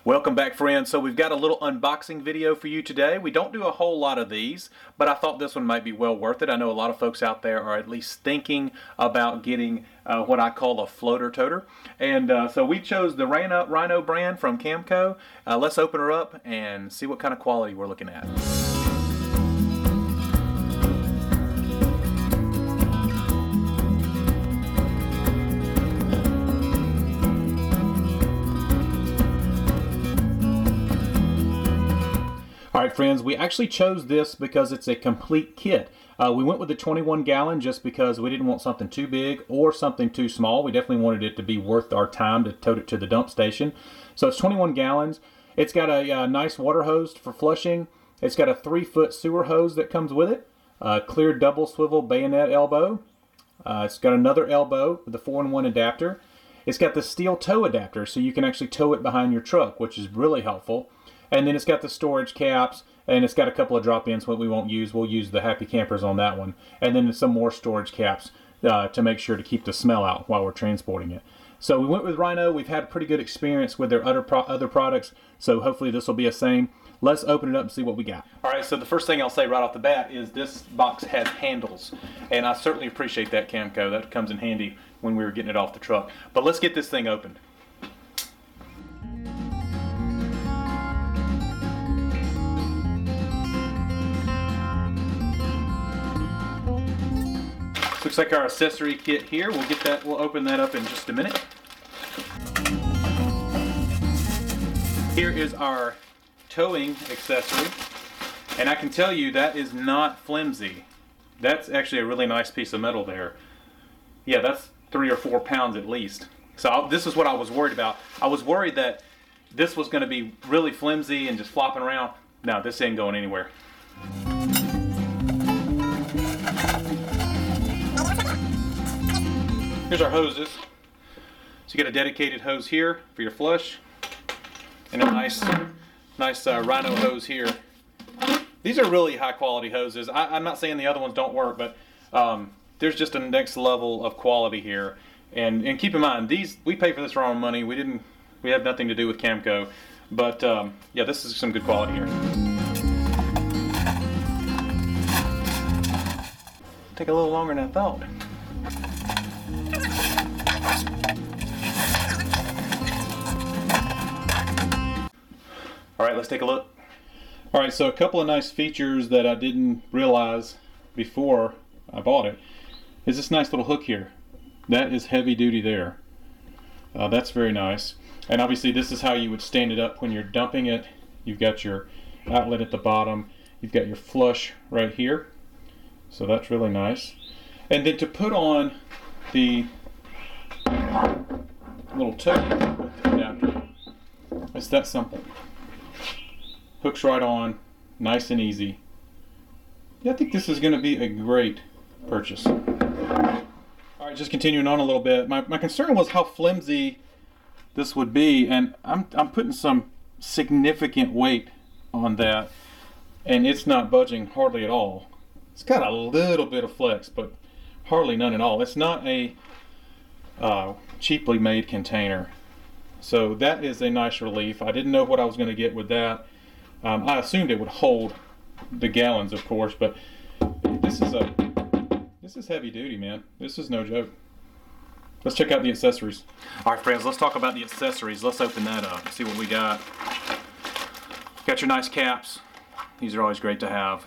Welcome back, friends. So we've got a little unboxing video for you today. We don't do a whole lot of these, but I thought this one might be well worth it. I know a lot of folks out there are at least thinking about getting what I call a floater toter. And so we chose the RHINO brand from Camco. Let's open her up and see what kind of quality we're looking at. Alright friends, we actually chose this because it's a complete kit. We went with the 21 gallon just because we didn't want something too big or something too small. We definitely wanted it to be worth our time to tote it to the dump station. So it's 21 gallons. It's got a nice water hose for flushing. It's got a 3-foot sewer hose that comes with it. A clear double swivel bayonet elbow. It's got another elbow with a 4-in-1 adapter. It's got the steel tow adapter so you can actually tow it behind your truck, which is really helpful. And then it's got the storage caps, and it's got a couple of drop-ins what we won't use. We'll use the Happy Campers on that one. And then some more storage caps to make sure to keep the smell out while we're transporting it. So we went with RHINO. We've had a pretty good experience with their other products, so hopefully this will be the same. Let's open it up and see what we got. All right, so the first thing I'll say right off the bat is this box has handles, and I certainly appreciate that, Camco. That comes in handy when we were getting it off the truck. But let's get this thing opened. Looks like our accessory kit here. We'll open that up in just a minute. Here is our towing accessory. And I can tell you that is not flimsy. That's actually a really nice piece of metal there. Yeah, that's 3 or 4 pounds at least. So this is what I was worried about. I was worried that this was going to be really flimsy and just flopping around. No, this ain't going anywhere. Here's our hoses. So you got a dedicated hose here for your flush, and a nice RHINO hose here. These are really high quality hoses. I'm not saying the other ones don't work, but there's just a next level of quality here. And keep in mind, we pay for this for our own money. We have nothing to do with Camco, but yeah, this is some good quality here. Take a little longer than I thought. Alright, let's take a look. Alright, so a couple of nice features that I didn't realize before I bought it is this nice little hook here. That is heavy duty there. That's very nice. And obviously this is how you would stand it up when you're dumping it. You've got your outlet at the bottom. You've got your flush right here. So that's really nice. And then to put on the little tote adapter, it's that simple. Hooks right on, nice and easy. Yeah, I think this is going to be a great purchase. Alright, just continuing on a little bit. My concern was how flimsy this would be, and I'm putting some significant weight on that, and it's not budging hardly at all. It's got a little bit of flex, but hardly none at all. It's not a cheaply made container. So that is a nice relief. I didn't know what I was going to get with that. I assumed it would hold the gallons, of course, but this is heavy duty, man. This is no joke. Let's check out the accessories. All right, friends, let's talk about the accessories. Let's open that up, see what we got. Got your nice caps. These are always great to have.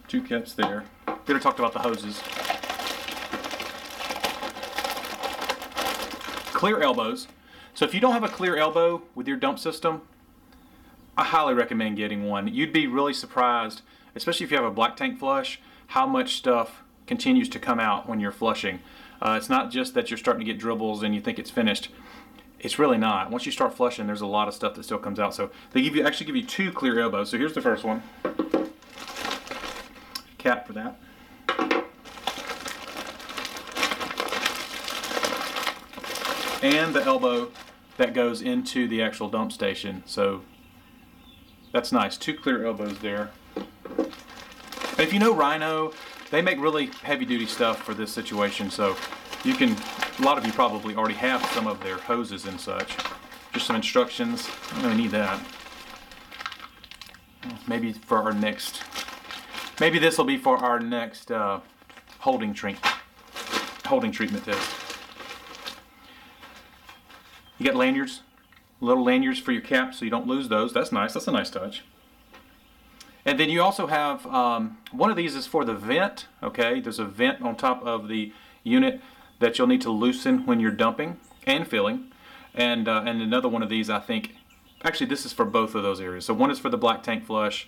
2 caps there. We already talked about the hoses. Clear elbows. So if you don't have a clear elbow with your dump system, I highly recommend getting one. You'd be really surprised, especially if you have a black tank flush, how much stuff continues to come out when you're flushing. It's not just that you're starting to get dribbles and you think it's finished. It's really not. Once you start flushing, there's a lot of stuff that still comes out. So they actually give you 2 clear elbows. So here's the first one. Cap for that. And the elbow that goes into the actual dump station. So that's nice. 2 clear elbows there. And if you know RHINO, they make really heavy duty stuff for this situation, so you can, a lot of you probably already have some of their hoses and such. Just some instructions. I don't really need that. Maybe for our next, maybe this will be for our next holding treatment test. You got lanyards, little lanyards for your caps so you don't lose those. That's nice. That's a nice touch. And then you also have, one of these is for the vent, okay? There's a vent on top of the unit that you'll need to loosen when you're dumping and filling. And another one of these, I think, actually this is for both of those areas. So one is for the black tank flush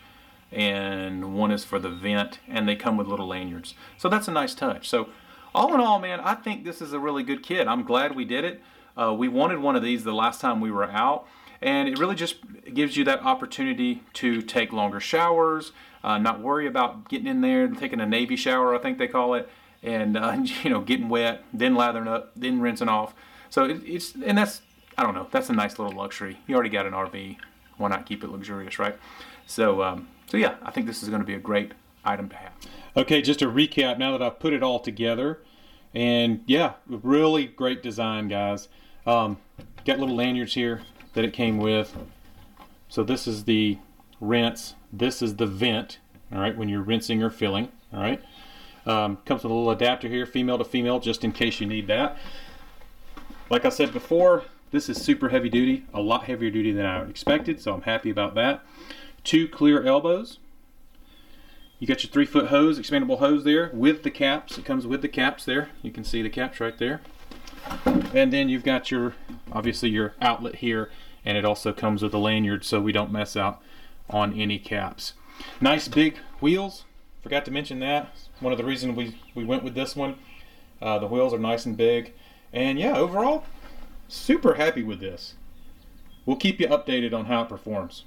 and one is for the vent, and they come with little lanyards. So that's a nice touch. So all in all, man, I think this is a really good kit. I'm glad we did it. We wanted one of these the last time we were out, and it really just gives you that opportunity to take longer showers, not worry about getting in there, taking a Navy shower, I think they call it, and you know, getting wet, then lathering up, then rinsing off. So and that's, I don't know, that's a nice little luxury. You already got an RV, why not keep it luxurious, right? So so yeah, I think this is going to be a great item to have. Okay, just to recap now that I've put it all together, and yeah, really great design, guys. Got little lanyards here that it came with. So this is the rinse, this is the vent, all right, when you're rinsing or filling, all right. Comes with a little adapter here, female to female, just in case you need that. Like I said before, this is super heavy duty, a lot heavier duty than I expected, so I'm happy about that. 2 clear elbows. You got your 3-foot hose, expandable hose there with the caps. It comes with the caps there. You can see the caps right there. And then you've got your, obviously your outlet here, and it also comes with a lanyard so we don't mess out on any caps. Nice big wheels. Forgot to mention that. One of the reasons we went with this one. The wheels are nice and big. And yeah, overall, super happy with this. We'll keep you updated on how it performs.